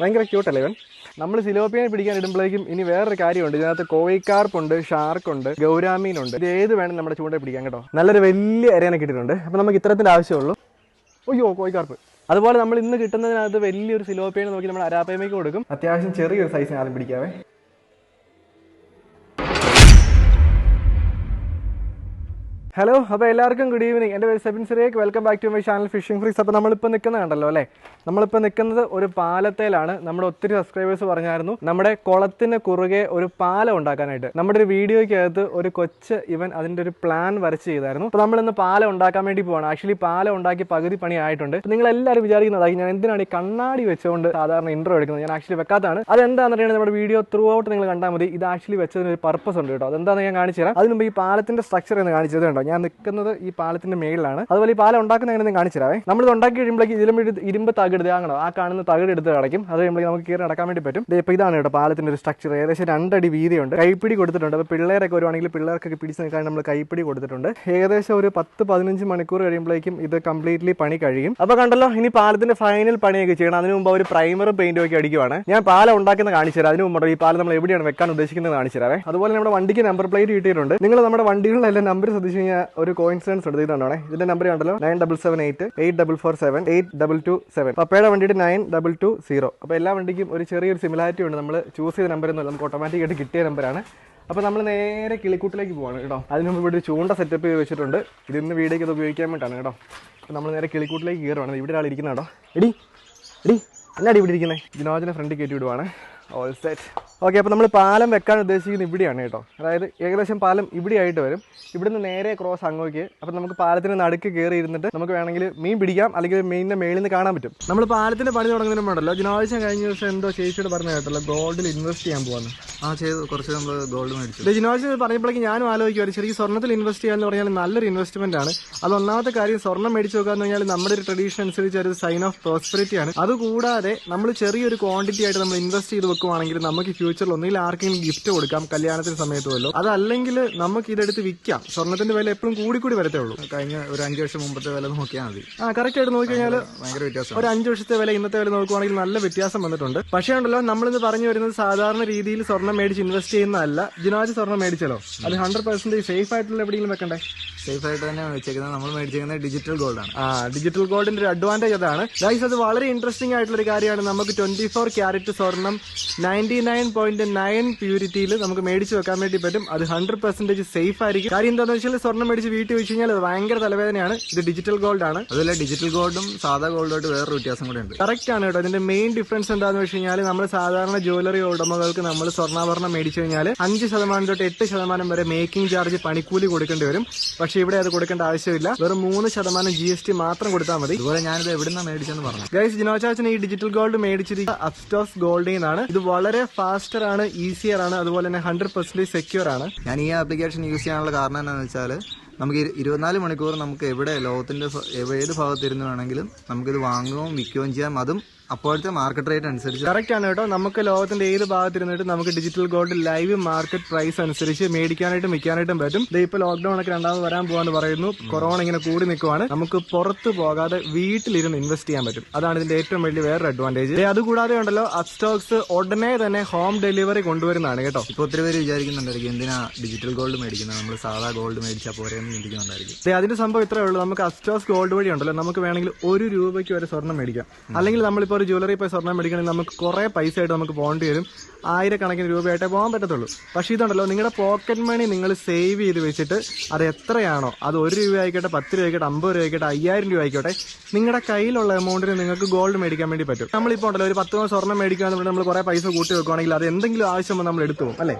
ഭയങ്കര ക്യൂട്ടല്ലേ ഇവൻ. നമ്മൾ സിലോപ്പിയനെ പിടിക്കാൻ ഇടുമ്പോഴേക്കും ഇനി വേറൊരു കാര്യമുണ്ട്. ഇതിനകത്ത് കോഴിക്കാർപ്പുണ്ട്, ഷാർക്കുണ്ട്, ഗൗരാമീനുണ്ട്. ഇത് ഏത് വേണം നമ്മുടെ ചൂണ്ടയിൽ പിടിക്കാൻ കേട്ടോ. നല്ലൊരു വലിയ അരേനെ കിട്ടിയിട്ടുണ്ട്. അപ്പോൾ നമുക്ക് ഇത്തരത്തിൻ്റെ ആവശ്യമുള്ളൂ. അയ്യോ കോഴിക്കാർപ്പ്. അതുപോലെ നമ്മൾ ഇന്ന് കിട്ടുന്നതിനകത്ത് വലിയൊരു സിലോപ്പിയനെ നോക്കി നമ്മൾ അരാപ്പയമേക്ക് കൊടുക്കും. അത്യാവശ്യം ചെറിയൊരു സൈസിന് ആദ്യം പിടിക്കാവേ. ഹലോ, അപ്പോൾ എല്ലാവർക്കും ഗുഡ് ഈവനിങ്. എൻ്റെ പേര് Sebin Cyriac. Welcome back to my channel fishing freaks. അപ്പോൾ നമ്മളിപ്പോൾ നിൽക്കുന്നത് കണ്ടല്ലോ അല്ലേ, നമ്മളിപ്പോൾ നിൽക്കുന്നത് ഒരു പാലത്തേലാണ്. നമ്മുടെ ഒത്തിരി സബ്സ്ക്രൈബേഴ്സ് പറഞ്ഞായിരുന്നു നമ്മുടെ കുളത്തിന് കുറുകെ ഒരു പാലം ഉണ്ടാക്കാനായിട്ട്. നമ്മുടെ ഒരു വീഡിയോയ്ക്കകത്ത് ഒരു കൊച്ച് ഇവൻ അതിൻ്റെ ഒരു പ്ലാൻ വരച്ച് ചെയ്തായിരുന്നു. അപ്പോൾ നമ്മളിന്ന് പാലം ഉണ്ടാക്കാൻ വേണ്ടി പോവാണ്. ആക്ച്വലി പാലം ഉണ്ടാക്കി പകുതി പണി ആയിട്ടുണ്ട്. നിങ്ങൾ എല്ലാവരും വിചാരിക്കുന്നതായി ഞാൻ എന്തിനാണ് ഈ കണ്ണാടി വെച്ചുകൊണ്ട് സാധാരണ ഇൻട്രോ എടുക്കുന്നത്. ഞാൻ ആക്ച്വലി വെക്കാത്തതാണ്. അതെന്താണെന്ന് പറയുന്നത് നമ്മുടെ വീഡിയോ ത്രൂ ഔട്ട് നിങ്ങൾ കണ്ടാൽ മതി. ഇത് ആക്ച്വലി വെച്ചതിന് ഒരു പർപ്പസ് ഉണ്ട് കേട്ടോ. അതെന്താണെന്ന് ഞാൻ കാണിച്ചു തരാം. അതിന് മുമ്പ് ഈ പാലത്തിന്റെ സ്ട്രക്ചർ എന്ന് കാണിച്ചത് കണ്ടോ. ഞാൻ നിൽക്കുന്നത് ഈ പാലത്തിന്റെ മേളിലാണ്. അതുപോലെ ഈ പാലം ഉണ്ടാക്കുന്ന എങ്ങനെ കാണിച്ചു തരാവേ. നമ്മളിത് ഉണ്ടാക്കി കഴിയുമ്പോഴേക്ക് ഇതിലും ഇരുമ്പ് തകിട് ആകണോ, ആ കാണുന്ന തകിട് എടുത്ത് കളയ്ക്കും. അത് കഴിയുമ്പോൾ നമുക്ക് കയറി നടക്കാൻ വേണ്ടി പറ്റും. ഇപ്പോൾ ഇതാണ് കേട്ടോ പാലത്തിന്റെ ഒരു സ്ട്രക്ചർ. ഏകദേശം 2 അടി വീതിയുണ്ട്. കൈപ്പിടി കൊടുത്തിട്ടുണ്ട്. അപ്പോൾ പിള്ളേരൊക്കെ വരുവാണെങ്കിൽ പിള്ളേർക്കൊക്കെ പിടിച്ച് നിൽക്കാൻ നമ്മൾ കൈപ്പിടി കൊടുത്തിട്ടുണ്ട്. ഏകദേശം ഒരു 10-15 മണിക്കൂർ കഴിയുമ്പോഴേക്കും ഇത് കംപ്ലീറ്റ്ലി പണി കഴിയും. അപ്പോൾ കണ്ടല്ലോ, ഇനി പാലത്തിന്റെ ഫൈനൽ പണിയൊക്കെ ചെയ്യണം. അതിന് മുമ്പ് ഒരു പ്രൈമറും പെയിന്റും ഒക്കെ അടിക്കുവാണ്. ഞാൻ പാലം ഉണ്ടാക്കുന്ന കാണിച്ചു തരാം. അതിന് മുമ്പ് ഈ പാലം നമ്മൾ എവിടെയാണ് വെക്കാൻ ഉദ്ദേശിക്കുന്നത് കാണിച്ചു തരാവേ. അതുപോലെ നമ്മുടെ വണ്ടിക്ക് നമ്പർ പ്ലേറ്റ് കിട്ടിയിട്ടുണ്ട്. നിങ്ങൾ നമ്മുടെ വണ്ടികളിലെല്ലാം നമ്പർ ശ്രദ്ധിച്ചു കഴിഞ്ഞാൽ ഒരു കോയിൻസിഡൻസ് ഉണ്ട്. ഇതുകൊണ്ടാണ് ഇതിന്റെ നമ്പർ കണ്ടല്ലോ, 9778-8447-8227. പപ്പയുടെ വണ്ടിയുടെ 9220. അപ്പോൾ എല്ലാ വണ്ടിക്കും ഒരു ചെറിയൊരു സിമിലാരിറ്റി ഉണ്ട്. നമ്മൾ ചൂസ് ചെയ്ത നമ്പർ എന്നല്ല, നമുക്ക് ഓട്ടോമാറ്റിക്കായിട്ട് കിട്ടിയ നമ്പറാണ്. അപ്പോൾ നമ്മൾ നേരെ കിളിക്കൂട്ടിലേക്ക് പോവാണ് കേട്ടോ. അതിന് മുമ്പ് ഇവിടെ ഒരു ചൂണ്ട സെറ്റപ്പ് ചെയ്ത് വെച്ചിട്ടുണ്ട്. ഇതിന്ന് വീടേക്ക് ഇത് ഉപയോഗിക്കാൻ വേണ്ടിയിട്ടാണ് കേട്ടോ. അപ്പോൾ നമ്മൾ നേരെ കിളിക്കൂട്ടിലേക്ക് കയറുവാണ്. ഇവിടെ ഒരാൾ ഇരിക്കുന്ന കേട്ടോ. എടി എന്നാടി ഇവിടെ ഇരിക്കുന്നത്? ജിനോജിനെ ഫ്രണ്ടിൽ കയറ്റി വിടുവാണ്. All set. ഓക്കെ, അപ്പോൾ നമ്മൾ പാലം വെക്കാൻ ഉദ്ദേശിക്കുന്നത് ഇവിടെയാണ് കേട്ടോ. അതായത് ഏകദേശം പാലം ഇവിടെ ആയിട്ട് വരും. ഇവിടുന്ന് നേരെ ക്രോസ് അങ്ങോട്ട്. അപ്പോൾ നമുക്ക് പാലത്തിന് നടുക്ക് കയറി ഇരുന്നിട്ട് നമുക്ക് വേണമെങ്കിൽ മീൻ പിടിക്കാം, അല്ലെങ്കിൽ മീനിൻ്റെ മേളിൽ നിന്ന് കാണാൻ പറ്റും. നമ്മൾ പാലത്തിൻ്റെ പണി തുടങ്ങുന്നതിന് മുമ്പുണ്ടല്ലോ, ജിനോജ് കഴിഞ്ഞ ദിവസം എന്തോ ചേച്ചിയോട് പറഞ്ഞ കേട്ടല്ലോ ഗോൾഡിൽ ഇൻവെസ്റ്റ് ചെയ്യാൻ പോകാന്ന്. ചെയ്തു. കുറച്ച് നമ്മൾ ഗോൾഡ് മേടിച്ചു. ജിനോജ് പറഞ്ഞപ്പോഴേക്കും ഞാനും ആലോചിക്കുമായിരുന്നു, ശരിക്കും സ്വർണ്ണത്തിൽ ഇൻവെസ്റ്റ് ചെയ്യാന്ന് പറഞ്ഞാൽ നല്ലൊരു ഇൻവെസ്റ്റ്മെന്റ് ആണ്. അത് ഒന്നാമത്തെ കാര്യം, സ്വർണ്ണം മേടിച്ച് നോക്കാന്ന് പറഞ്ഞാൽ നമ്മുടെ ഒരു ട്രഡീഷൻ അനുസരിച്ച് ഒരു സൈൻ ഓഫ് പ്രോസ്പെരിറ്റി ആണ്. അതുകൂടാതെ നമ്മൾ ചെറിയൊരു ക്വാണ്ടിറ്റി ആയിട്ട് നമ്മൾ ഇൻവെസ്റ്റ് ചെയ്ത് വെക്കുവാണെങ്കിൽ നമുക്ക് ഫ്യൂച്ചറിൽ ഒന്നിൽ ആർക്കെങ്കിലും ഗിഫ്റ്റ് കൊടുക്കാം, കല്യാണത്തിന് സമയത്തുമല്ലോ. അതല്ലെങ്കിൽ നമുക്ക് ഇതെടുത്ത് വിൽക്കാം. സ്വർണ്ണത്തിന്റെ വില എപ്പോഴും കൂടി വരത്തേ ഉള്ളൂ. കഴിഞ്ഞ ഒരു 5 വർഷം മുമ്പത്തെ വില നോക്കിയാൽ മതി. കറക്റ്റ് ആയിട്ട് നോക്കിക്കഴിഞ്ഞാൽ ഭയങ്കര വ്യത്യാസം. ഒരു 5 വർഷത്തെ വില ഇന്നത്തെ വില നോക്കുവാണെങ്കിൽ നല്ല വ്യത്യാസം വന്നിട്ടുണ്ട്. പക്ഷേ ഉണ്ടല്ലോ, നമ്മളിന്ന് പറഞ്ഞു വരുന്നത് സാധാരണ രീതിയിൽ സ്വർണ്ണം മേടിച്ച് ഇൻവെസ്റ്റ് ചെയ്യുന്നതല്ല. ജിനോജ് സ്വർണ്ണം മേടിച്ചല്ലോ, അത് 100% സേഫ് ആയിട്ടുള്ള എവിടെയെങ്കിലും വെക്കണ്ടേ? സേഫ് ആയിട്ട് തന്നെ വെച്ചേക്കുന്നത്. നമ്മൾ മേടിച്ചിരിക്കുന്നത് ഡിജിറ്റൽ ഗോൾഡാണ്. ഡിജിറ്റൽ ഗോൾഡിന്റെ ഒരു അഡ്വാൻറ്റേജ് അതാണ് ഗൈസ്. അത് വളരെ ഇൻട്രസ്റ്റിംഗ് ആയിട്ടുള്ള ഒരു കാര്യമാണ്. നമുക്ക് 24 ക്യാരറ്റ് സ്വർണം 99.9 പ്യൂരിറ്റിയിൽ നമുക്ക് മേടിച്ച് വെക്കാൻ വേണ്ടി പറ്റും. അത് 100% സേഫ് ആയിരിക്കും. കാര്യം എന്താണെന്ന് വെച്ചാൽ സ്വർണ്ണം മേടിച്ച് വീട്ടിൽ വെച്ച് കഴിഞ്ഞാൽ അത് ഭയങ്കര തലവേദനയാണ്. ഇത് ഡിജിറ്റൽ ഗോൾഡ് ആണ്. അതുപോലെ ഡിജിറ്റൽ ഗോൾഡും സാധാ ഗോൾഡുമായിട്ട് വേറൊരു വ്യത്യാസം കൂടെ ഉണ്ട്. കറക്റ്റ് ആണ് കേട്ടോ. ഇതിന്റെ മെയിൻ ഡിഫറൻസ് എന്താണെന്ന് വെച്ച് കഴിഞ്ഞാൽ നമ്മൾ സാധാരണ ജ്വല്ലറി ഉടമകൾക്ക് നമ്മൾ സ്വർണ്ണാഭരണം മേടിച്ചു കഴിഞ്ഞാൽ 5% തൊട്ട് 8% വരെ മേക്കിംഗ് ചാർജ് പണിക്കൂലി കൊടുക്കേണ്ടി വരും. പക്ഷെ ഇവിടെ അത് കൊടുക്കേണ്ട ആവശ്യമില്ല. വെറും 3% GST മാത്രം കൊടുത്താൽ മതി. അതുപോലെ ഞാനിത് എവിടുന്നാ മേടിച്ചെന്ന് പറഞ്ഞു ഗൈസ്. ജിനോചാച്ചൻ ഈ ഡിജിറ്റൽ ഗോൾഡ് മേടിച്ചിരിക്കുക അപ്സ്റ്റോക്സ് ഗോൾഡിൽ നിന്നാണ്. ഇത് വളരെ ഫാസ്റ്റർ ആണ്, ഈസിയർ ആണ്, അതുപോലെ തന്നെ 100% സെക്യൂർ ആണ്. ഞാൻ ഈ ആപ്ലിക്കേഷൻ യൂസ് ചെയ്യാനുള്ള കാരണം എന്താണെന്ന് വെച്ചാൽ നമുക്ക് 24 മണിക്കൂർ നമുക്ക് എവിടെ ലോകത്തിന്റെ ഏത് ഭാഗത്തിരുന്ന് വേണമെങ്കിലും നമുക്കിത് വാങ്ങുകയും വിൽക്കുകയും ചെയ്യാം. അതും അപ്പോഴത്തെ മാർക്കറ്റ് റേറ്റ് അനുസരിച്ച്. കറക്റ്റ് ആണ് കേട്ടോ. നമുക്ക് ലോകത്തിന്റെ ഏത് ഭാഗത്തിരുന്നിട്ട് നമുക്ക് digital gold live market price അനുസരിച്ച് മേടിക്കാനായിട്ടും വിൽക്കാനായിട്ടും പറ്റും. ഇപ്പോൾ ലോക്ക്ഡൌൺ ഒക്കെ 2ാമത് വരാൻ പോകാന്ന് പറയുന്നു. കൊറോണ ഇങ്ങനെ കൂടി നിൽക്കുവാണ്. നമുക്ക് പുറത്ത് പോകാതെ വീട്ടിലിരുന്ന് ഇൻവെസ്റ്റ് ചെയ്യാൻ പറ്റും. അതാണ് ഇതിന്റെ ഏറ്റവും വലിയ വേറൊരു അഡ്വാൻറ്റേജ്. അതുകൂടാതെ ഉണ്ടല്ലോ, അപ്സ്റ്റോക്സ് ഉടനെ തന്നെ ഹോം ഡെലിവറി കൊണ്ടുവരുന്നതാണ് കേട്ടോ. ഇപ്പോൾ ഒത്തിരി പേര് വിചാരിക്കുന്നുണ്ടായിരിക്കും എന്തിനാ ഡിജിറ്റൽ ഗോൾഡ് മേടിക്കുന്നത്, നമ്മൾ സാധാ ഗോൾഡ് മേടിച്ചാൽ പോരെയെന്ന് ചിന്തിക്കുന്നുണ്ടായിരിക്കും. അതിന്റെ സംഭവം ഇത്രേ ഉള്ളൂ. നമുക്ക് അപ്സ്റ്റോക്സ് ഗോൾഡ് വഴി ഉണ്ടല്ലോ, നമുക്ക് വേണമെങ്കിൽ 1 രൂപയ്ക്ക് വരെ സ്വർണ്ണം മേടിക്കാം. അല്ലെങ്കിൽ നമ്മളിപ്പോൾ ഒരു ജ്വല്ലറി പോയി സ്വർണ്ണം മേടിക്കണമെങ്കിൽ നമുക്ക് കുറെ പൈസ ആയിട്ട് നമുക്ക് പോകേണ്ടി വരും. 1000 രൂപയായിട്ടേ പോകാൻ പറ്റത്തുള്ളൂ. പക്ഷേ ഇതുണ്ടല്ലോ, നിങ്ങളുടെ പോക്കറ്റ് മണി നിങ്ങൾ സേവ് ചെയ്ത് വെച്ചിട്ട് അത് എത്രയാണോ, അത് 1 രൂപ ആയിക്കോട്ടെ, 10 രൂപ ആയിക്കോട്ടെ, 50 രൂപ ആയിക്കോട്ടെ, 5000 രൂപ ആയിക്കോട്ടെ, നിങ്ങളുടെ കയ്യിലുള്ള എമൗണ്ടിന് നിങ്ങൾക്ക് ഗോൾഡ് മേടിക്കാൻ വേണ്ടി പറ്റും. നമ്മളിപ്പോൾ ഉണ്ടല്ലോ ഒരു 10 സ്വർണ്ണം മേടിക്കുകയാണെന്ന് നമ്മൾ കുറെ പൈസ കൂട്ടി വെക്കുകയാണെങ്കിൽ അത് എന്തെങ്കിലും ആവശ്യം നമ്മൾ എടുത്തു പോകും അല്ലേ?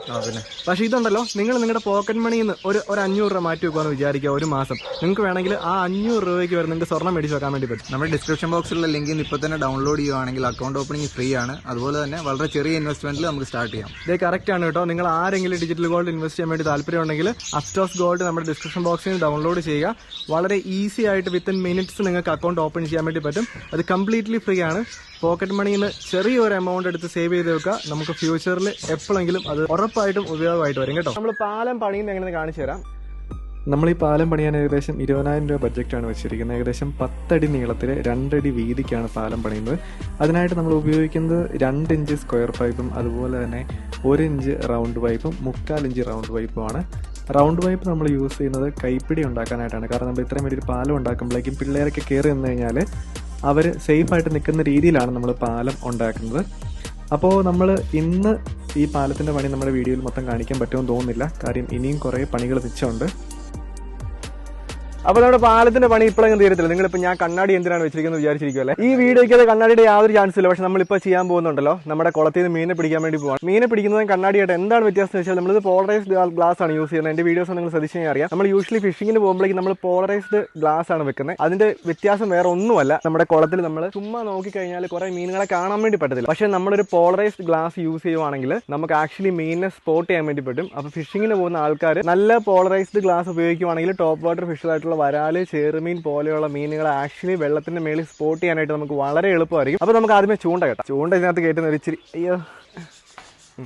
പക്ഷേ ഇതുണ്ടല്ലോ, നിങ്ങൾ നിങ്ങളുടെ പോക്കറ്റ് മണിയിൽ നിന്ന് ഒരു 500 രൂപ മാറ്റി വെക്കുമെന്ന് വിചാരിക്കുക ഒരു മാസം. നിങ്ങൾക്ക് വേണമെങ്കിൽ ആ 500 രൂപയ്ക്ക് വരെ നിങ്ങൾക്ക് സ്വർണ്ണം മേടിച്ച് വെക്കാൻ വേണ്ടി പറ്റും. നമ്മുടെ ഡിസ്ക്രിപ്ഷൻ ബോക്സിലുള്ള ലിങ്ക് ഇപ്പോൾ തന്നെ ഡൗൺലോഡ് ചെയ്യുകയാണെങ്കിൽ അക്കൗണ്ട് ഓപ്പണിംഗ് ഫ്രീ ആണ്. അതുപോലെ തന്നെ വളരെ ചെറിയ ഇൻവെസ്റ്റ്മെന്റിൽ നമുക്ക് സ്റ്റാർട്ട് ചെയ്യാം. ഇത് കറക്റ്റ് ആണ് കേട്ടോ. നിങ്ങൾ ആരെങ്കിലും ഡിജിറ്റൽ ഗോൾഡ് ഇൻവെസ്റ്റ് ചെയ്യാൻ വേണ്ടി താല്പര്യമുണ്ടെങ്കിൽ അപ്സ്റ്റോക്സ് ഗോൾഡ് നമ്മുടെ ഡിസ്ക്രിപ്ഷൻ ബോക്സിൽ നിന്ന് ഡൗൺലോഡ് ചെയ്യുക. വളരെ ഈസി ആയിട്ട് വിത്തിൻ മിനിറ്റ്സ് നിങ്ങൾക്ക് അക്കൗണ്ട് ഓപ്പൺ ചെയ്യാൻ വേണ്ടി പറ്റും. അത് കംപ്ലീറ്റ്ലി ഫ്രീ ആണ്. പോക്കറ്റ് മണിയിൽ നിന്ന് ചെറിയൊരു എമൗണ്ട് എടുത്ത് സേവ് ചെയ്ത് വെക്കുക. നമുക്ക് ഫ്യൂച്ചറിൽ എപ്പോഴെങ്കിലും അത് ഉറപ്പായിട്ടും ഉപയോഗമായിട്ട് വരും കേട്ടോ. നമ്മൾ പാലം പണിയുന്നത് എങ്ങനെയെന്ന് കാണിച്ചു തരാം. നമ്മൾ ഈ പാലം പണിയാൻ ഏകദേശം 20,000 രൂപ ബഡ്ജറ്റാണ് വെച്ചിരിക്കുന്നത്. ഏകദേശം 10 അടി നീളത്തിൽ 2 അടി വീതിക്കാണ് പാലം പണിയുന്നത്. അതിനായിട്ട് നമ്മൾ ഉപയോഗിക്കുന്നത് 2 ഇഞ്ച് സ്ക്വയർ പൈപ്പും അതുപോലെ തന്നെ 1 ഇഞ്ച് റൗണ്ട് പൈപ്പും 3/4 ഇഞ്ച് റൗണ്ട് പൈപ്പുമാണ്. റൗണ്ട് പൈപ്പ് നമ്മൾ യൂസ് ചെയ്യുന്നത് കൈപ്പിടി ഉണ്ടാക്കാനായിട്ടാണ്. കാരണം നമ്മൾ ഇത്രയും വലിയൊരു പാലം ഉണ്ടാക്കുമ്പോഴേക്കും പിള്ളേരൊക്കെ കയറി നിന്ന് കഴിഞ്ഞാൽ അവർ സേഫായിട്ട് നിൽക്കുന്ന രീതിയിലാണ് നമ്മൾ പാലം ഉണ്ടാക്കുന്നത്. അപ്പോൾ നമ്മൾ ഇന്ന് ഈ പാലത്തിൻ്റെ പണി നമ്മുടെ വീഡിയോയിൽ മൊത്തം കാണിക്കാൻ പറ്റുമെന്ന് തോന്നുന്നില്ല. കാര്യം ഇനിയും കുറേ പണികൾ മിച്ചമുണ്ട്. അപ്പോൾ നമ്മുടെ പാലത്തിന്റെ പണി ഇപ്പോഴെങ്കിലും തീരത്തില്ല. നിങ്ങളിപ്പോൾ ഞാൻ കണ്ണാടി എന്തിനാണ് വെച്ചിരിക്കുന്നത് വിചാരിച്ചിരിക്കുമല്ലേ? ഈ വീഡിയോയ്ക്ക് അത് കണ്ണാടിയുടെ യാതൊരു ചാൻസ് ഇല്ല. പക്ഷെ നമ്മളിപ്പോൾ ചെയ്യാൻ പോകുന്നുണ്ടല്ലോ, നമ്മുടെ കുളത്തിൽ നിന്ന് മീനെ പിടിക്കാൻ വേണ്ടി പോകാം. മീനെ പിടിക്കുന്നതും കണ്ണാടിയായിട്ട് എന്താണ് വ്യത്യാസം എന്ന് വെച്ചാൽ നമ്മളിത് പോളറൈസ്ഡ് ഗ്ലാസ് ആണ് യൂസ് ചെയ്യുന്നത്. എൻ്റെ വീഡിയോസ് നിങ്ങൾ ശ്രദ്ധിച്ചു കഴിഞ്ഞാൽ അറിയാം. നമ്മൾ യൂഷ്വലി ഫിഷിങ്ങിന് പോകുമ്പോഴേക്കും നമ്മൾ പോളറൈസ്ഡ് ഗ്ലാസ് ആണ് വെക്കുന്നത്. അതിന്റെ വ്യത്യാസം വേറെ ഒന്നുമല്ല. നമ്മുടെ കുളത്തിൽ നമ്മൾ ചുമ്മാ നോക്കിക്കഴിഞ്ഞാൽ കുറേ മീനുകളെ കാണാൻ വേണ്ടി പറ്റത്തില്ല. പക്ഷേ നമ്മളൊരു പോളറൈസ്ഡ് ഗ്ലാസ് യൂസ് ചെയ്യുവാണെങ്കിൽ നമുക്ക് ആക്ച്വലി മീനിനെ സ്പോട്ട് ചെയ്യാൻ വേണ്ടി പറ്റും. അപ്പോൾ ഫിഷിങ്ങിന് പോകുന്ന ആൾക്കാർ നല്ല പോളറൈസ്ഡ് ഗ്ലാസ് ഉപയോഗിക്കുവാണെങ്കിൽ ടോപ്പ് വാട്ടർ ഫിഷായിട്ടുള്ള വരാല്, ചെറുമീൻ പോലെയുള്ള മീനുകളെ ആക്ച്വലി വെള്ളത്തിന്റെ മേളിൽ സ്പോട്ട് ചെയ്യാനായിട്ട് നമുക്ക് വളരെ എളുപ്പമായിരിക്കും. അപ്പോൾ നമുക്ക് ആദ്യമേ ചൂണ്ട കെട്ടാം. ചൂണ്ട ഇതിനകത്ത് കയറ്റുന്ന ഒരു ഇച്ചിരി അയ്യോ.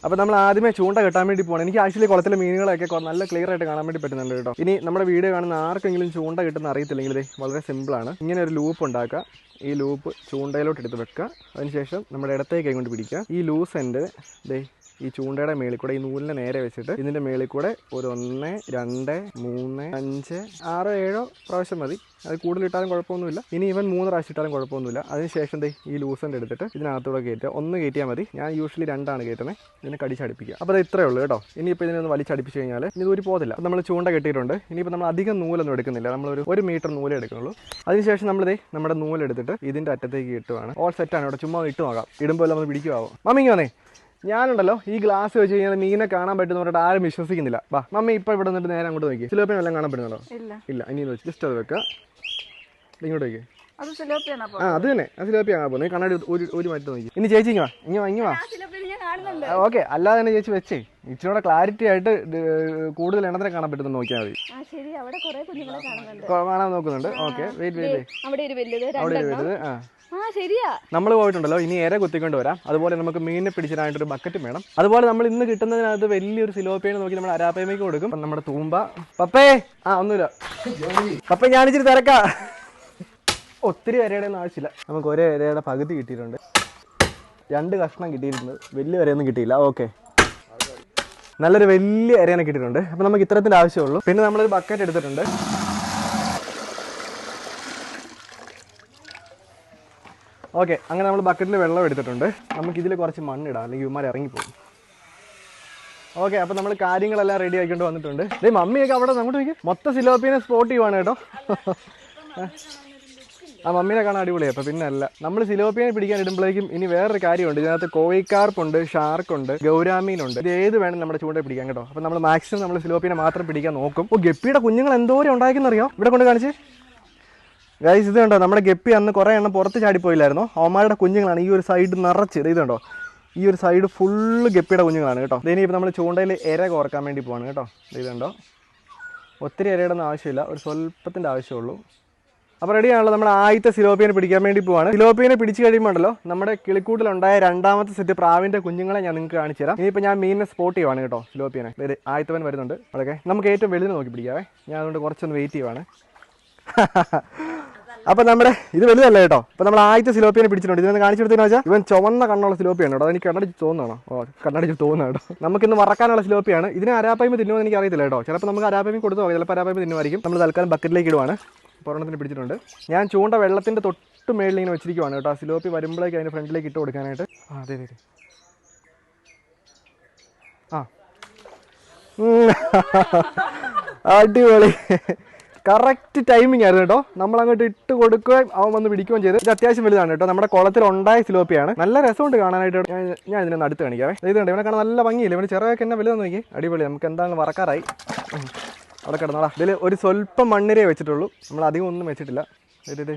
അപ്പോൾ നമ്മൾ ആദ്യമേ ചൂണ്ട കെട്ടാൻ വേണ്ടി പോകണം. എനിക്ക് ആക്ച്വലി കുളത്തിലെ മീനുകളൊക്കെ നല്ല ക്ലിയർ ആയിട്ട് കാണാൻ വേണ്ടി പറ്റുന്നുണ്ട് കേട്ടോ. ഇനി നമ്മുടെ വീഡിയോ കാണുന്ന ആർക്കെങ്കിലും ചൂണ്ട കിട്ടുന്ന അറിയത്തില്ലെങ്കിൽ ഇത് വളരെ സിമ്പിളാണ്. ഇങ്ങനെ ഒരു ലൂപ്പ് ഉണ്ടാക്കുക. ഈ ലൂപ്പ് ചൂണ്ടയിലോട്ട് എടുത്ത് വെക്കുക. അതിനുശേഷം നമ്മുടെ ഇടത്തേക്ക് കൈ കൊണ്ട് പിടിക്കുക. ഈ ലൂസ് എൻഡ് ഈ ചൂണ്ടയുടെ മേളിൽ കൂടെ ഈ നൂലിനെ നേരെ വെച്ചിട്ട് ഇതിന്റെ മേളിൽ കൂടെ ഒരു 1, 2, 3, 5, 6, 7 പ്രാവശ്യം മതി. അത് കൂടുതൽ ഇട്ടാലും കുഴപ്പമൊന്നുമില്ല. ഇനി ഇവൻ 3 പ്രാവശ്യം ഇട്ടാലും കുഴപ്പമൊന്നുമില്ല. അതിനുശേഷം ഈ ലൂസൻ്റെ എടുത്തിട്ട് ഇതിനകത്തൂടെ കയറ്റുക. 1 കയറ്റിയാൽ മതി. ഞാൻ യൂഷ്വലി 2 കയറ്റുന്നത്. ഇതിനെ കടിച്ചടിപ്പിക്കുക. അപ്പോൾ അത് ഇത്രയേ ഉള്ളൂ കേട്ടോ. ഇനിയിപ്പോൾ ഇതിനൊന്ന് വലിച്ചടിപ്പിച്ച് കഴിഞ്ഞാൽ ഇനി ദൂരി പോകത്തില്ല. നമ്മൾ ചൂണ്ട കെട്ടിയിട്ടുണ്ട്. ഇനിയിപ്പോൾ നമ്മൾ അധികം നൂലൊന്നും എടുക്കുന്നില്ല. നമ്മളൊരു 1 മീറ്റർ നൂലേ എടുക്കുന്നുള്ളൂ. അതിനുശേഷം നമ്മുടെ നൂലെടുത്തിട്ട് ഇതിൻ്റെ അറ്റത്തേക്ക് ഇട്ടുവാണ്. ഓൾ സെറ്റാണ് കേട്ടോ. ചുമ്മാ ഇട്ട് നോക്കാം. ഇടുമ്പോൾ നമ്മൾ പിടിക്കുമാവും. മമ്മിക്ക് വന്നേ. ഞാനുണ്ടല്ലോ ഈ ഗ്ലാസ് വെച്ച് കഴിഞ്ഞാൽ മീനെ കാണാൻ പറ്റുന്ന പറഞ്ഞിട്ട് ആരും വിശ്വസിക്കുന്നില്ല. വാ മമ്മി ഇപ്പോൾ ഇവിടെ നിന്നിട്ട് നേരെ അങ്ങോട്ട് നോക്കി. സിലോപ്പിനെ എല്ലാം കാണാൻ പറ്റുന്നുണ്ടോ? ഇല്ല. ഇനി വെച്ച് ജസ്റ്റ് അത് വെക്കുക. ഇങ്ങോട്ട് നോക്കി. അത് തന്നെ ആ സിലോപ്പിയാണ് കാണാൻ പോകുന്നത്. കണ്ണാടി ഒരു മാറ്റി നോക്കി. ഇനി ചേച്ചി ഇങ്ങ് വാ. ഓക്കെ. അല്ലാതെ തന്നെ ചേച്ചി വെച്ചേ ഇച്ചിരി ക്ലാരിറ്റി ആയിട്ട് കൂടുതൽ എണ്ണത്തിനെ കാണാൻ പറ്റുന്ന നോക്കിയാൽ മതി. കാണാൻ നോക്കുന്നുണ്ട്. ഓക്കെ. അവിടെ ഒരു വലുത്. നമ്മൾ പോയിട്ടുണ്ടല്ലോ. ഇനി ഇര കുത്തിക്കൊണ്ട് വരാം. അതുപോലെ നമുക്ക് മീനിനെ പിടിച്ചിടാനായിട്ടൊരു ബക്കറ്റും വേണം. അതുപോലെ നമ്മൾ ഇന്ന് കിട്ടുന്നതിനകത്ത് വലിയൊരു സിലോപ്പിയെ നോക്കി നമ്മൾ അരാപ്പയ്മയ്ക്ക് കൊടുക്കും. നമ്മുടെ തൂമ്പ പപ്പേ ഒന്നുമില്ല പപ്പേ, ഞാനിച്ചിരി തിരക്കാ. ഒത്തിരി ഇരയുടെ ഒന്നും ആവശ്യമില്ല. നമുക്ക് ഒരേ ഇരയുടെ പകുതി കിട്ടിയിട്ടുണ്ട്. 2 കഷ്ണം കിട്ടിയിട്ടുണ്ട്. വലിയ ഇരയൊന്നും കിട്ടിയില്ല. ഓക്കെ, നല്ലൊരു വലിയ ഇരേനെ കിട്ടിയിട്ടുണ്ട്. അപ്പം നമുക്ക് ഇത്തരത്തിൻ്റെ ആവശ്യമുള്ളൂ. പിന്നെ നമ്മളൊരു ബക്കറ്റ് എടുത്തിട്ടുണ്ട്. ഓക്കെ, അങ്ങനെ നമ്മൾ ബക്കറ്റിൽ വെള്ളം എടുത്തിട്ടുണ്ട്. നമുക്കിതിൽ കുറച്ച് മണ്ണിടാം, അല്ലെങ്കിൽ ഇവന്മാർ ഇറങ്ങിപ്പോകും. ഓക്കെ, അപ്പോൾ നമ്മൾ കാര്യങ്ങളെല്ലാം റെഡി ആക്കിക്കൊണ്ട് വന്നിട്ടുണ്ട്. മമ്മിയൊക്കെ അവിടെ അങ്ങോട്ട് നോക്കി മൊത്തം സിലോപ്പിനെ സ്പോട്ട് ചെയ്യുവാണ് കേട്ടോ. ആ മമ്മീനെ കാണാൻ അടിപൊളിയാണ്. അപ്പോൾ പിന്നെ അല്ല, നമ്മൾ സിലോപ്പിനെ പിടിക്കാൻ ഇടുമ്പോഴേക്കും ഇനി വേറൊരു കാര്യമുണ്ട്. ഇതിനകത്ത് കോഴിക്കാർപ്പുണ്ട്, ഷാർക്കുണ്ട്, ഗൗരാമീനുണ്ട്. ഇത് ഏത് വേണം നമ്മുടെ ചൂണ്ടയിൽ പിടിക്കാൻ കേട്ടോ. അപ്പോൾ നമ്മൾ മാക്സിമം നമ്മൾ സിലോപ്പിനെ മാത്രം പിടിക്കാൻ നോക്കും. ഗപ്പിയുടെ കുഞ്ഞുങ്ങൾ എന്തോരം ഉണ്ടായിരിക്കുന്നറിയോ? ഇവിടെ കൊണ്ട് കാണിച്ച് ഗൈസ്. ഇത് കണ്ടോ, നമ്മുടെ ഗപ്പി അന്ന് കുറേ എണ്ണം പുറത്ത് ചാടിപ്പോയില്ലായിരുന്നോ? അവന്മാരുടെ കുഞ്ഞുങ്ങളാണ്. ഈ ഒരു സൈഡ് നിറച്ച് ഇത് കണ്ടോ, ഈ ഒരു സൈഡ് ഫുള്ള് ഗപ്പിയുടെ കുഞ്ഞുങ്ങളാണ് കേട്ടോ. ഇനിയിപ്പോൾ നമ്മൾ ചൂണ്ടയിൽ ഇര കോർക്കാൻ വേണ്ടി പോവാണ് കേട്ടോ. ഇത് കണ്ടോ, ഒത്തിരി ഇരയുടെ ഒന്നും ആവശ്യമില്ല, ഒരു സ്വല്പത്തിൻ്റെ ആവശ്യമുള്ളൂ. അപ്പോൾ റെഡിയാണല്ലോ. നമ്മൾ ആദ്യത്തെ സിലോപ്പിയനെ പിടിക്കാൻ വേണ്ടി പോവാണ്. സിലോപ്പിയനെ പിടിച്ച് കഴിയുമ്പോണ്ടല്ലോ നമ്മുടെ കിളിക്കൂട്ടിലുണ്ടായ 2ാമത്തെ സെറ്റ് പ്രാവിൻ്റെ കുഞ്ഞുങ്ങളെ ഞാൻ നിങ്ങൾക്ക് കാണിച്ചു തരാം. ഇനിയിപ്പോൾ ഞാൻ മീനിനെ സ്പോട്ട് ചെയ്യുവാണ് കേട്ടോ. സിലോപ്പിയനെ ആദ്യത്തവൻ വരുന്നുണ്ട്. അതൊക്കെ നമുക്ക് ഏറ്റവും വലുതിനെ നോക്കി പിടിക്കാവേ. ഞാൻ അതുകൊണ്ട് കുറച്ചൊന്ന് വെയിറ്റ് ചെയ്യുവാണ്. അപ്പോൾ നമ്മുടെ ഇത് വലുതല്ല കേട്ടോ. അപ്പോൾ നമ്മൾ ആദ്യത്തെ സിലോപ്പിയനെ പിടിച്ചിട്ടുണ്ട്. ഇതിനൊന്ന് കാണിച്ചു കൊടുത്തതെന്ന് വെച്ചാൽ ഇവൻ ചുവന്ന കണ്ണുള്ള സിലോപ്പിയാണ് കേട്ടോ. അതെനിക്ക് കണ്ണടിച്ച് തോന്നുന്നതാണോ? കണ്ണടിച്ച് തോന്നുന്നു കേട്ടോ. നമുക്കിന്ന് വറക്കാനുള്ള സിലോപ്പിയാണ്. ഇതിന് അരാപ്പയ്മ തിന്നുമെന്ന് എനിക്ക് അറിയത്തില്ല കേട്ടോ. ചിലപ്പോൾ നമുക്ക് അരാപ്പയ്മ കൊടുത്തു നോക്കാം. ചിലപ്പോൾ അരാപ്പയ്മ തിന്നുമായിരിക്കും. നമ്മൾ തൽക്കാലം ബക്കറ്റിലേക്ക് ഇടുവാണ്. പൊറണത്തിന് പിടിച്ചിട്ടുണ്ട്. ഞാൻ ചൂണ്ട വെള്ളത്തിൻ്റെ തൊട്ട് മേളിൽ ഇങ്ങനെ വെച്ചിരിക്കുവാണ് കേട്ടോ. ആ സിലോപ്പി വരുമ്പോഴേക്ക് അതിൻ്റെ ഫ്രണ്ടിലേക്ക് ഇട്ട് കൊടുക്കാനായിട്ട്. അതെ അടിപൊളി, കറക്റ്റ് ടൈമിംഗ് ആയിരുന്നു കേട്ടോ. നമ്മളങ്ങോട്ട് ഇട്ട് കൊടുക്കുകയും അവൻ വന്ന് പിടിക്കുകയും ചെയ്ത്. ഇത് അത്യാവശ്യം വലുതാണ് കേട്ടോ. നമ്മുടെ കുളത്തിലുണ്ടായ സിലോപ്പിയാണ്. നല്ല രസമുണ്ട് കാണാനായിട്ട്. ഞാൻ ഇതിനൊന്ന് അടുത്ത് കാണിക്കാവേ. ഇത് കണ്ടോ, ഇവനെ കാണാൻ നല്ല ഭംഗിയില്ല. ഇവന് ചെറുതൊക്കെ എന്നെ വലുതെന്ന് നോക്കി. അടിപൊളി. നമുക്ക് എന്താണെന്ന് വറക്കാറായി. അവിടെ കിടന്നോളാം. ഇതിൽ ഒരു സ്വല്പം മണ്ണിരേ വെച്ചിട്ടുള്ളൂ. നമ്മൾ അധികം ഒന്നും വെച്ചിട്ടില്ല. ഇത്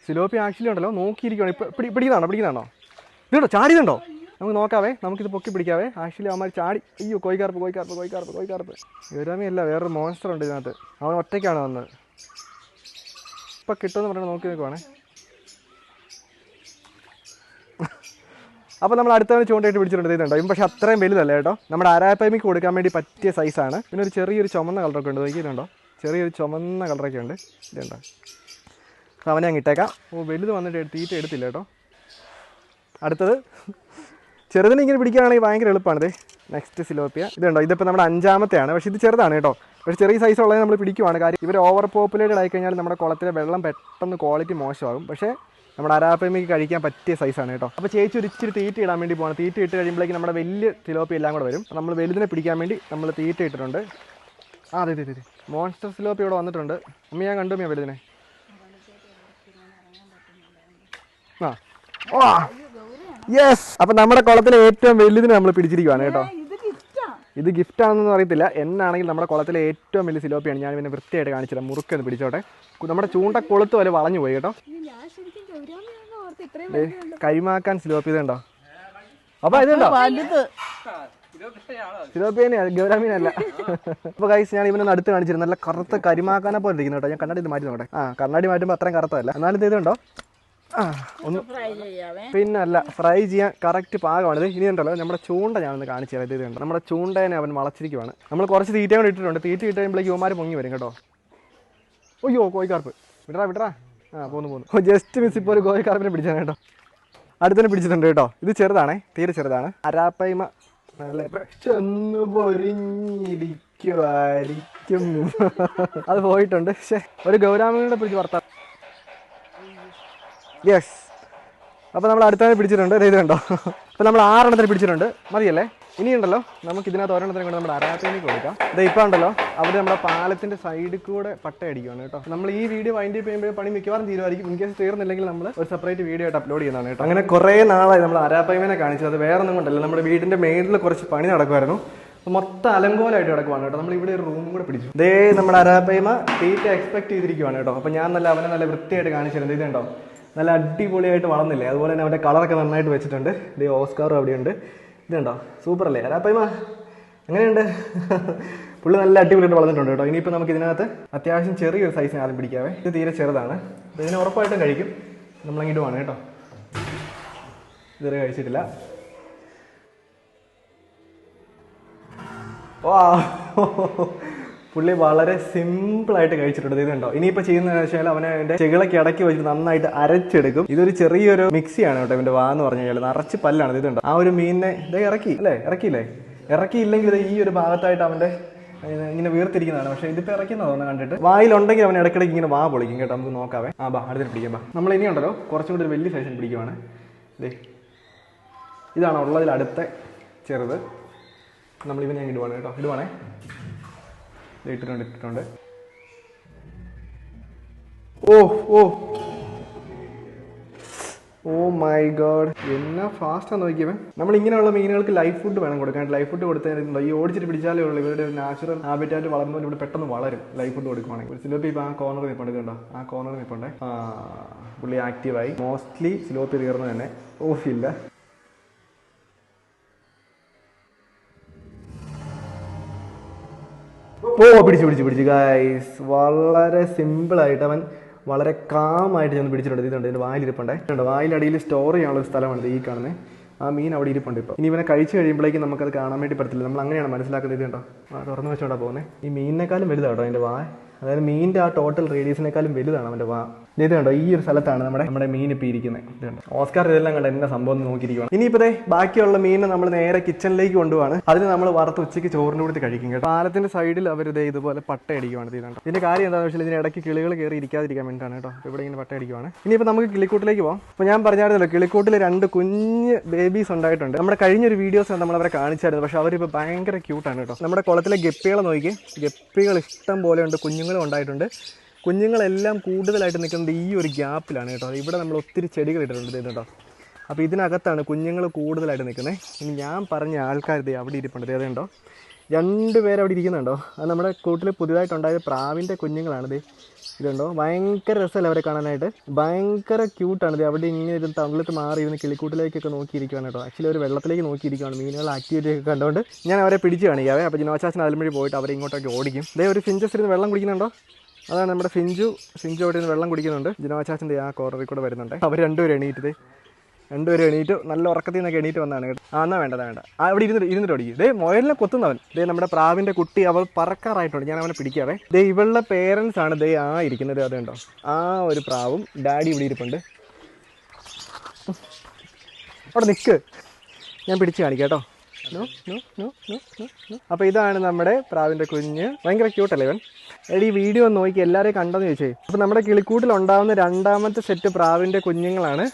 സിലോപ്പി ആക്ച്വലി ഉണ്ടല്ലോ നോക്കിയിരിക്കുകയാണ്. ഇപ്പം പിടിക്കുന്നതാണോ? ഇതുണ്ടോ, ചാടിയതുണ്ടോ? നമുക്ക് നോക്കാവേ. നമുക്കിത് പൊക്കി പിടിക്കാവേ. ആക്ച്വലി അവന്മാർ ചാടി. അയ്യോ, കോഴിക്കാർപ്പ്. ഗൗരാമിയല്ല, വേറൊരു മോൺസ്റ്റർ ഉണ്ട് ഇതിനകത്ത്. അവൻ ഒറ്റയ്ക്കാണ് വന്നത്. ഇപ്പം കിട്ടുമെന്ന് പറഞ്ഞാൽ നോക്കി നിൽക്കുവാണേ. അപ്പോൾ നമ്മൾ അടുത്തവന് ചൂണ്ടയിട്ട് പിടിച്ചിട്ടുണ്ട്. ഇതുണ്ടോ, ഇപ്പം പക്ഷേ അത്രയും വലുതല്ല കേട്ടോ. നമ്മുടെ അരാപ്പയ്മയ്ക്ക് കൊടുക്കാൻ വേണ്ടി പറ്റിയ സൈസാണ്. പിന്നെ ഒരു ചെറിയൊരു ചുമന്ന കളറൊക്കെ ഉണ്ട്. നോക്കിയിട്ടുണ്ടോ? ചെറിയൊരു ചുമന്ന കളറൊക്കെ ഉണ്ട്. ഇതുണ്ടോ? അപ്പോൾ അവനെ അങ്ങ് ഇട്ടേക്കാം. വലുത് വന്നിട്ട് തീറ്റ എടുത്തില്ല കേട്ടോ. അടുത്തത് ചെറുതിനെ ഇങ്ങനെ പിടിക്കുകയാണെങ്കിൽ ഭയങ്കര എളുപ്പമാണിത്. നെക്സ്റ്റ് സിലോപ്പിയ. ഇതുണ്ടോ? ഇതിപ്പോൾ നമ്മുടെ 5ാമത്തെയാണ്. പക്ഷേ ഇത് ചെറുതാണ് കേട്ടോ. പക്ഷേ ചെറിയ സൈസ് ഉള്ളത് നമ്മൾ പിടിക്കുവാണ്. കാര്യം ഇവർ ഓവർ പോപ്പുലേറ്റഡ് ആയിക്കഴിഞ്ഞാൽ നമ്മുടെ കുളത്തിലെ വെള്ളം പെട്ടെന്ന് ക്വാളിറ്റി മോശമാകും. പക്ഷേ നമ്മുടെ അരാപ്പയ്മയ്ക്ക് കഴിക്കാൻ പറ്റിയ സൈസാണ് കേട്ടോ. അപ്പോൾ ചേച്ചി ഒരു ഇച്ചിരി തീറ്റ ഇടാൻ വേണ്ടി പോകണം. തീറ്റ ഇട്ട് കഴിയുമ്പോഴേക്കും നമ്മുടെ വലിയ സിലോപ്പി എല്ലാം കൂടെ വരും. നമ്മൾ വലുതിനെ പിടിക്കാൻ വേണ്ടി നമ്മൾ തീറ്റ ഇട്ടിട്ടുണ്ട്. അതെ അതെ അതെ, മോൺസ്റ്റർ സിലോപ്പി ഇവിടെ വന്നിട്ടുണ്ട്. അമ്മ ഞാൻ കണ്ടു അമ്മ വലുതിനെ. യെസ്. അപ്പം നമ്മുടെ കുളത്തിലെ ഏറ്റവും വലുതിനെ നമ്മൾ പിടിച്ചിരിക്കുവാണ് കേട്ടോ. ഇത് ഗിഫ്റ്റ് ആണെന്നൊന്നും അറിയത്തില്ല. എന്നാണെങ്കിൽ നമ്മുടെ കുളത്തിലെ ഏറ്റവും വലിയ സിലോപ്പിയാണ്. ഞാൻ പിന്നെ വൃത്തിയായിട്ട് കാണിച്ചില്ല. മുറുക്കെന്ന് പിടിച്ചോട്ടെ. നമ്മുടെ ചൂണ്ട കൊളുത്ത് പോലെ വളഞ്ഞു പോയി കേട്ടോ. കരിമാക്കാൻ സിലോപ്പി ഇതുണ്ടോ? അപ്പൊ ഇതുണ്ടോ? സിലോപ്പി തന്നെയാണ്, ഗൗരാമീനല്ല. അപ്പൊ ഗൈസ് ഞാൻ ഇവനൊന്ന് അടുത്ത് കാണിച്ചിരുന്നു. നല്ല കറുത്ത കരിമാക്കാനെ പോലെ ഇരിക്കുന്നു കേട്ടോ. ഞാൻ കണ്ണാടി ഇത് മാറ്റി നോട്ടെ. കണ്ണാടി മാറ്റുമ്പോൾ അത്രയും കറുത്തല്ല. എന്നാലും ഇത് ഇതുണ്ടോ? ഒന്ന് പിന്നല്ല, ഫ്രൈ ചെയ്യാൻ കറക്റ്റ് പാകമാണിത്. ഇനി ഉണ്ടല്ലോ നമ്മുടെ ചൂണ്ട ഞാനൊന്ന് കാണിച്ചു തരാം. ഇത് ഉണ്ട്, നമ്മുടെ ചൂണ്ടേനെ അവൻ വളച്ചിരിക്കുവാണ്. നമ്മൾ കുറച്ച് തീറ്റ കൊണ്ട് ഇട്ടിട്ടുണ്ട്. തീറ്റ ഇട്ട് കഴിയുമ്പോഴേക്ക് യുവമാർ പൊങ്ങി വരും കേട്ടോ. അയ്യോ കോഴിക്കാർപ്പ്, വിടറാ. പോന്നു. ജസ്റ്റ് മിസ് ഇപ്പോൾ ഒരു കോഴിക്കാർപ്പിനെ പിടിച്ചാണ് കേട്ടോ. അടുത്തന്നെ പിടിച്ചിട്ടുണ്ട് കേട്ടോ. ഇത് ചെറുതാണേ, തീരെ ചെറുതാണ്. അരാപ്പയ്മ നല്ല ചെന്ന് പൊരിഞ്ഞിരിക്കുമായിരിക്കും. അത് പോയിട്ടുണ്ട്. പക്ഷേ ഒരു ഗൗരാമീനെ പിടിച്ച് വർത്താൻ. യെസ്. അപ്പോൾ നമ്മൾ അടുത്തന്നെ പിടിച്ചിട്ടുണ്ട്. ഇത് കണ്ടോ? അപ്പോൾ നമ്മൾ 6 പിടിച്ചിട്ടുണ്ട്. മതിയല്ലേ? ഇനിയുണ്ടല്ലോ നമുക്ക് ഇതിനകത്ത് ഒരെണ്ണത്തിനെ കൊണ്ട് നമ്മുടെ അരാപ്പയ്മയ്ക്ക് കൊടുക്കാം. ഇത് ഇപ്പോൾ ഉണ്ടല്ലോ അവിടെ നമ്മുടെ പാലത്തിൻ്റെ സൈഡിൽ കൂടെ പട്ട അടിക്കുകയാണ് കേട്ടോ. നമ്മൾ ഈ വീഡിയോ വൈൻഡ് അപ്പ് ചെയ്യുമ്പോൾ പണി മിക്കവാറും തീരുമായിരിക്കും. ഇൻ കേസ് തീർന്നില്ലെങ്കിൽ നമ്മൾ ഒരു സെപ്പറേറ്റ് വീഡിയോ ആയിട്ട് അപ്ലോഡ് ചെയ്യുന്നതാണ് കേട്ടോ. അങ്ങനെ കുറേ നാളായി നമ്മൾ അരാപ്പയ്മനെ കാണിച്ചത്. അത് വേറെ ഒന്നും കൊണ്ടല്ല, നമ്മുടെ വീടിൻ്റെ മേളിൽ കുറച്ച് പണി നടക്കുമായിരുന്നു. മൊത്തം അലങ്കോലമായിട്ട് കിടക്കുവാണ് കേട്ടോ. നമ്മൾ ഇവിടെ ഒരു റൂമും കൂടെ പിടിച്ചു. ഇതേ നമ്മുടെ അരാപ്പയ്മ തീറ്റ എക്സ്പെക്ട് ചെയ്തിരിക്കുവാണ് കേട്ടോ. അപ്പോൾ ഞാൻ അവനെ നല്ല വൃത്തിയായിട്ട് കാണിച്ചിരുന്നത്. ഇതുണ്ടോ? നല്ല അടിപൊളിയായിട്ട് വളർന്നില്ലേ? അതുപോലെ തന്നെ അവൻ്റെ കളറൊക്കെ നന്നായിട്ട് വെച്ചിട്ടുണ്ട്. ഇത് ഓസ്കാറും അവിടെയുണ്ട്. ഇതുണ്ടോ? സൂപ്പർ അല്ലേ അരാപ്പയ്മ? അങ്ങനെയുണ്ട്. പുള്ളി നല്ല അടിപൊളിയായിട്ട് വളർന്നിട്ടുണ്ട് കേട്ടോ. ഇനിയിപ്പോൾ നമുക്ക് ഇതിനകത്ത് അത്യാവശ്യം ചെറിയൊരു സൈസിന് ആദ്യം പിടിക്കാവേ. ഇത് തീരെ ചെറുതാണ്. ഇതിനെ ഉറപ്പായിട്ടും കഴിക്കും. നമ്മളങ്ങിടുവാണ് കേട്ടോ. ഇതുവരെ കഴിച്ചിട്ടില്ല. വാ, പുള്ളി വളരെ സിമ്പിളായിട്ട് കഴിച്ചിട്ടുണ്ട്. ഇതുണ്ടോ? ഇനിയിപ്പോൾ ചെയ്യുന്നതെന്ന് വെച്ചാൽ അവനെ അതിൻ്റെ ചെകിളൊക്കെ ഇടയ്ക്ക് വെച്ചിട്ട് നന്നായിട്ട് അരച്ചെടുക്കും. ഇതൊരു ചെറിയൊരു മിക്സിയാണ് കേട്ടോ. ഇവൻ്റെ വാന്ന് പറഞ്ഞു കഴിഞ്ഞാൽ നിറച്ച് പല്ലാണ്. ഇതുണ്ടോ? ആ ഒരു മീനിനെ ഇതേ ഇറക്കിയില്ലെങ്കിൽ ഇത് ഈ ഒരു ഭാഗത്തായിട്ട് അവൻ്റെ ഇങ്ങനെ വീർത്തിരിക്കുന്നതാണ്. പക്ഷേ ഇതിപ്പോൾ ഇറക്കുന്നതാണ് കണ്ടിട്ട്. വായിലുണ്ടെങ്കിൽ അവൻ ഇടയ്ക്കിടയ്ക്ക് ഇങ്ങനെ വാ പൊളിക്കും കേട്ടോ. നമുക്ക് നോക്കാവേ. അടുത്തിട്ട് പിടിക്കാം. നമ്മൾ ഇനിയുണ്ടല്ലോ കുറച്ചും കൂടി ഒരു വലിയ സൈസിന് പിടിക്കുവാണ്. ഇതാണ് ഉള്ളതിൽ അടുത്ത ചെറുത്. നമ്മളിവനെ ഞാൻ ഇടുവാണ് കേട്ടോ. ഇടുവാണേ. ഇട്ടിട്ടുണ്ട്. ഓ മൈ ഗോഡ്, എന്നാ ഫാസ്റ്റാന്ന് നോക്കിയവൻ. നമ്മൾ ഇങ്ങനെയുള്ള മീനുകൾക്ക് ലൈഫ് ഫുഡ് വേണം കൊടുക്കാൻ. ലൈഫ് ഫുഡ് കൊടുത്താൽ ഈ ഓടിച്ചിട്ട് പിടിച്ചാലേ ഉള്ളൂ ഇവരുടെ ഒരു നാച്ചുറൽ ഹാബിറ്റായിട്ട് വളർന്നവർ ഇവിടെ പെട്ടെന്ന് വളരും. ലൈഫ് ഫുഡ് കൊടുക്കുവാണെങ്കിൽ. ഒരു സിലോപ്പി ഇപ്പോൾ ആ കോർണർ നിൽപ്പുണ്ട്. ഇതുണ്ടോ? ആ കോർണർ നിൽപ്പുണ്ടേ. പുള്ളി ആക്റ്റീവായി. മോസ്റ്റ്ലി സിലോപ്പി തീർന്നു തന്നെ. ഇല്ല. പിടിച്ചു ഗൈസ്. വളരെ സിമ്പിളായിട്ട് അവൻ വളരെ കാമായിട്ട് ഞാൻ പിടിച്ചിട്ടുണ്ട്. ഇതുണ്ട്, ഇതിൻ്റെ വായിലിരിപ്പുണ്ടേ. വായിലടിയിൽ സ്റ്റോർ ചെയ്യാനുള്ള ഒരു സ്ഥലമാണ് ഈ കാണുന്നത്. ആ മീൻ അവിടെ ഇരിപ്പുണ്ട്. ഇപ്പോൾ ഇനി ഇവനെ കഴിച്ച് കഴിയുമ്പോഴേക്കും നമുക്കത് കാണാൻ വേണ്ടി പറ്റത്തില്ല. നമ്മൾ അങ്ങനെയാണ് മനസ്സിലാക്കുന്നത്. ഇതുണ്ടോ? തുറന്നു വെച്ചോണ്ടാ പോകുന്നത്. ഈ മീനിനേക്കാളും വലുതാട്ടോ അതിൻ്റെ വാ. അതായത് മീനിൻ്റെ ആ ടോട്ടൽ റേഡിയസിനേക്കാളും വലുതാണ് അവൻ്റെ വാ. ഇത് കണ്ടോ? ഈ ഒരു സ്ഥലത്താണ് നമ്മുടെ മീൻ ഇപ്പോൾ ഇരിക്കുന്നത്. ഇതുണ്ട്. ഓസ്കാർ ഇതെല്ലാം കണ്ട എന്നെ സംഭവം നോക്കിയിരിക്കുകയാണ്. ഇനിയിപ്പോൾ ബാക്കിയുള്ള മീനെ നമ്മൾ നേരെ കിച്ചണിലേക്ക് കൊണ്ടുപോകാണ്. അതിന് നമ്മൾ വറുത്ത് ഉച്ചയ്ക്ക് ചോറിൻ്റെ കൂടി കഴിക്കും കേട്ടോ. പാലത്തിൻ്റെ സൈഡിൽ അവരിത് ഇതുപോലെ പട്ട അടിക്കുവാണ്. ഇതുണ്ട്. ഇതിൻ്റെ കാര്യം എന്താണെന്ന് വെച്ചാൽ ഇതിന് ഇടയ്ക്ക് കിളികൾ കയറി ഇരിക്കാതിരിക്കാൻ വേണ്ടിയിട്ടാണ് കേട്ടോ. ഇവിടെ ഇങ്ങനെ പട്ട അടിക്കുവാണ്. ഇനിയിപ്പോൾ നമുക്ക് കിളിക്കൂട്ടിലേക്ക് പോകാം. അപ്പോൾ ഞാൻ പറഞ്ഞായിരുന്നല്ലോ കിളിക്കൂട്ടിൽ 2 കുഞ്ഞ് ബേബീസ് ഉണ്ടായിട്ടുണ്ട്. നമ്മുടെ കഴിഞ്ഞൊരു വീഡിയോസ് നമ്മളവരെ കാണിച്ചായിരുന്നു. പക്ഷേ അവരിപ്പോൾ ഭയങ്കര ക്യൂട്ടാണ് കേട്ടോ. നമ്മുടെ കുളത്തിലെ ഗപ്പികളെ നോക്കി. ഗപ്പികൾ ഇഷ്ടം പോലെ ഉണ്ട്. കുഞ്ഞുങ്ങളും ഉണ്ടായിട്ടുണ്ട്. കുഞ്ഞുങ്ങളെല്ലാം കൂടുതലായിട്ട് നിൽക്കുന്നത് ഈ ഒരു ഗ്യാപ്പിലാണ് കേട്ടോ. ഇവിടെ നമ്മൾ ഒത്തിരി ചെടികൾ ഇട്ടിട്ടുണ്ട് കേട്ടോ. അപ്പോൾ ഇതിനകത്താണ് കുഞ്ഞുങ്ങൾ കൂടുതലായിട്ട് നിൽക്കുന്നത്. ഇനി ഞാൻ പറഞ്ഞ ആൾക്കാർ അവിടെ ഇരിപ്പുണ്ട്. അതുണ്ടോ? 2 പേര് അവിടെ ഇരിക്കുന്നുണ്ടോ? അത് നമ്മുടെ കൂട്ടിൽ പുതിയതായിട്ടുണ്ടായ പ്രാവിൻ്റെ കുഞ്ഞുങ്ങളാണിത്. ഇതുണ്ടോ? ഭയങ്കര രസമല്ല അവരെ കാണാനായിട്ട്. ഭയങ്കര ക്യൂട്ടാണിത്. അവിടെ ഇങ്ങനെ ഇരുന്ന് തമിഴത്ത് മാറി ഇരുന്ന് കിളിക്കൂട്ടിലേക്കൊക്കെ നോക്കിയിരിക്കുകയാണ് കേട്ടോ. ആക്ച്വലി അവർ വെള്ളത്തിലേക്ക് നോക്കിയിരിക്കുകയാണ്. മീനുകൾ ആക്ടിവിറ്റി ഒക്കെ കണ്ടുകൊണ്ട് ഞാൻ അവരെ പിടിച്ച് കാണിക്കാവേ. അപ്പോൾ ജിനോച്ചാച്ചൻ അതിൽ വഴി പോയിട്ട് അവരെ ഇങ്ങോട്ടൊക്കെ ഓടിക്കും. ഇതേ ഒരു ഫിഞ്ചസ് ഇരുന്ന് വെള്ളം കുടിക്കുന്നുണ്ടോ? അതാണ് നമ്മുടെ ഫിഞ്ചു അവിടെ നിന്ന് വെള്ളം കുടിക്കുന്നുണ്ട്. ജിനോച്ചാച്ചൻ്റെ ആ കോർണറിൽ കൂടെ വരുന്നുണ്ട്. അവർ 2 പേരും എണീറ്റത് രണ്ടുപേരും എണീറ്റ് നല്ല ഉറക്കത്തിൽ നിന്നൊക്കെ എണീറ്റ് വന്നതാണ് കേട്ടോ. എന്നാ വേണ്ട അവിടെ ഇരുന്നിട്ട് ഓടിക്കും. ദേ മുയലിനെ കൊത്തുന്നവൻ. ദേ നമ്മുടെ പ്രാവിൻ്റെ കുട്ടി അവൾ പറക്കാറായിട്ടുണ്ട്. ഞാൻ അവനെ പിടിക്കാവേ. ദേ ഇവളുടെ പേരൻസ് ആണ് ദേ ഇരിക്കുന്നത്. അതുണ്ടോ ഒരു പ്രാവും ഡാഡി ഇവിടെ ഇരിപ്പുണ്ട്. അവിടെ നിൽക്ക്, ഞാൻ പിടിച്ച് കാണിക്കാം കേട്ടോ. അപ്പോൾ ഇതാണ് നമ്മുടെ പ്രാവിൻ്റെ കുഞ്ഞ്. ഭയങ്കര ക്യൂട്ടല്ലേ ഇവൻ. എടി ഈ വീഡിയോ ഒന്ന് നോക്കി എല്ലാവരെയും കണ്ടെന്ന് ചോദിച്ചേ. അപ്പോൾ നമ്മുടെ കിളിക്കൂട്ടിലുണ്ടാവുന്ന രണ്ടാമത്തെ സെറ്റ് പ്രാവിൻ്റെ കുഞ്ഞുങ്ങളാണ്.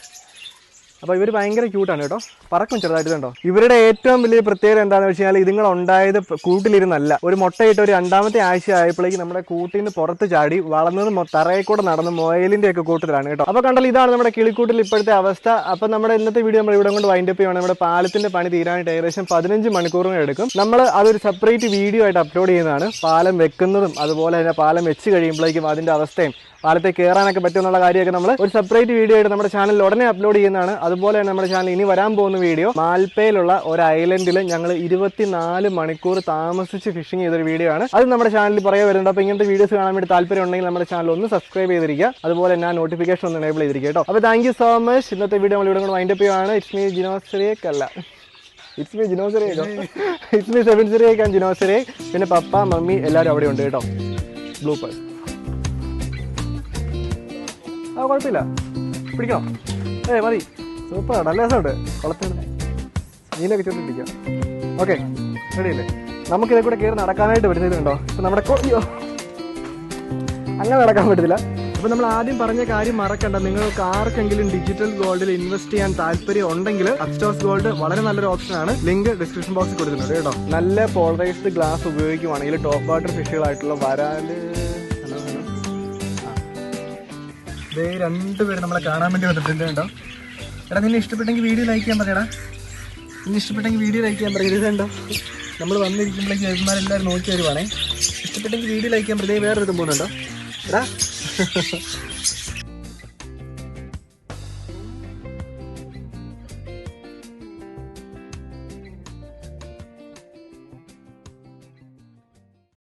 അപ്പോൾ ഇവർ ഭയങ്കര ക്യൂട്ടാണ് കേട്ടോ. പറക്കും ചെറുതായിട്ട് കണ്ടോ. ഇവരുടെ ഏറ്റവും വലിയ പ്രത്യേകത എന്താണെന്ന് വെച്ച് കഴിഞ്ഞാൽ ഇതുങ്ങളുണ്ടായത് കൂട്ടിലിരുന്നല്ല. ഒരു മുട്ടയിട്ട് ഒരു രണ്ടാമത്തെ ആഴ്ച ആയപ്പോഴേക്കും നമ്മുടെ കൂട്ടിൽ നിന്ന് പുറത്ത് ചാടി വളർന്നത് തറയിൽ കൂടെ നടന്ന് മൊയലിൻ്റെ ഒക്കെ കൂട്ടത്തിലാണ് കേട്ടോ. അപ്പോൾ കണ്ടല്ലോ, ഇതാണ് നമ്മുടെ കിളിക്കൂട്ടിൽ ഇപ്പോഴത്തെ അവസ്ഥ. അപ്പോൾ നമ്മുടെ ഇന്നത്തെ വീഡിയോ നമ്മൾ ഇവിടെ കൊണ്ട് വൈൻഡപ്പ് ചെയ്യുകയാണ്. നമ്മുടെ പാലത്തിൻ്റെ പണി തീരാനായിട്ട് ഏകദേശം 15 മണിക്കൂറുകൾ എടുക്കും. നമ്മൾ അതൊരു സെപ്പറേറ്റ് വീഡിയോ ആയിട്ട് അപ്ലോഡ് ചെയ്യുന്നതാണ്. പാലം വെക്കുന്നതും അതുപോലെ തന്നെ പാലം വെച്ച് കഴിയുമ്പോഴേക്കും അതിൻ്റെ അവസ്ഥയും പാലത്തെ കയറാനൊക്കെ പറ്റുമെന്നുള്ള കാര്യമൊക്കെ നമ്മൾ ഒരു സെപ്പറേറ്റ് വീഡിയോ ആയിട്ട് നമ്മുടെ ചാനലിൽ ഉടനെ അപ്ലോഡ് ചെയ്യുന്നതാണ്. അതുപോലെ തന്നെ നമ്മുടെ ചാനൽ ഇനി വരാൻ പോകുന്ന വീഡിയോ മാൽപ്പയിലുള്ള ഒരു ഐലൻഡിൽ ഞങ്ങൾ 24 മണിക്കൂർ താമസിച്ച് ഫിഷിംഗ് ചെയ്തൊരു വീഡിയോ ആണ്. അത് നമ്മുടെ ചാനലിൽ പറയാൻ വരുന്നുണ്ട്. അപ്പോൾ ഇങ്ങനത്തെ വീഡിയോസ് കാണാൻ വേണ്ടി താല്പര്യം ഉണ്ടെങ്കിൽ നമ്മുടെ ചാനൽ ഒന്ന് സബ്സ്ക്രൈബ് ചെയ്തിരിക്കുക. അതുപോലെ ഞാൻ നോട്ടിഫിക്കേഷൻ ഒന്ന് എനേബിൾ ചെയ്തിരിക്കുക കേട്ടോ. അപ്പോൾ താങ്ക് യു സോ മച്ച്. ഇന്നത്തെ വീഡിയോ നമ്മൾ ഇവിടെ കൊണ്ട് വൈൻഡപ്പ് ചെയ്യുകയാണ്. ഇറ്റ്സ് മീ ജിനോസറിയേക്ക് അല്ല, ഇറ്റ്സ് മീ ജിനോസറിയേക്കോ, it's me Sebin Cyriac and Jino Cyriac. പിന്നെ പപ്പ മമ്മി എല്ലാവരും അവിടെ ഉണ്ട് കേട്ടോ. ബ്ലൂപ്പേഴ്സ്. കുഴപ്പമില്ല, പിടിക്കണം. മതി, സൂപ്പറാണ്, നല്ല രസമുണ്ട്. കുളത്തിൽ മീനൊക്കെ ചുട്ടിരിക്കാം. ഓക്കെ, റെഡിയല്ലേ? നമുക്കിതേ കൂടെ കയറി നടക്കാനായിട്ട് പറ്റുന്നുണ്ടോ? ഇപ്പം നമ്മുടെ അങ്ങനെ നടക്കാൻ പറ്റത്തില്ല. അപ്പോൾ നമ്മൾ ആദ്യം പറഞ്ഞ കാര്യം മറക്കണ്ട. നിങ്ങൾക്ക് ആർക്കെങ്കിലും ഡിജിറ്റൽ ഗോൾഡിൽ ഇൻവെസ്റ്റ് ചെയ്യാൻ താല്പര്യം ഉണ്ടെങ്കിൽ അപ്സ്റ്റോക്സ് ഗോൾഡ് വളരെ നല്ലൊരു ഓപ്ഷനാണ്. ലിങ്ക് ഡിസ്ക്രിപ്ഷൻ ബോക്സിൽ കൊടുക്കുന്നുണ്ട് കേട്ടോ. നല്ല പോളറൈസ്ഡ് ഗ്ലാസ് ഉപയോഗിക്കുവാണെങ്കിൽ ടോപ്പ് വാട്ടർ ഫിഷുകളായിട്ടുള്ള വരാല് രണ്ടുപേരും നമ്മളെ കാണാൻ വേണ്ടി വന്നിട്ടുണ്ട് കേട്ടോ. എടാ, നിന്നെ ഇഷ്ടപ്പെട്ടെങ്കിൽ വീഡിയോ ലൈക്ക് ചെയ്യാൻ പറയടാ. നിന്നെ ഇഷ്ടപ്പെട്ടെങ്കിൽ വീഡിയോ ലൈക്ക് ചെയ്യാൻ പറയുന്നത് കണ്ടോ. നമ്മൾ വന്നിരിക്കുമ്പോഴേക്കും ചേട്ടന്മാരെല്ലാവരും നോക്കി വരുവാണേ. ഇഷ്ടപ്പെട്ടെങ്കിൽ വീഡിയോ ലൈക്ക് ചെയ്യാൻ പറയുന്നത് വേറെ ഇതും പോകുന്നുണ്ടോ എടാ.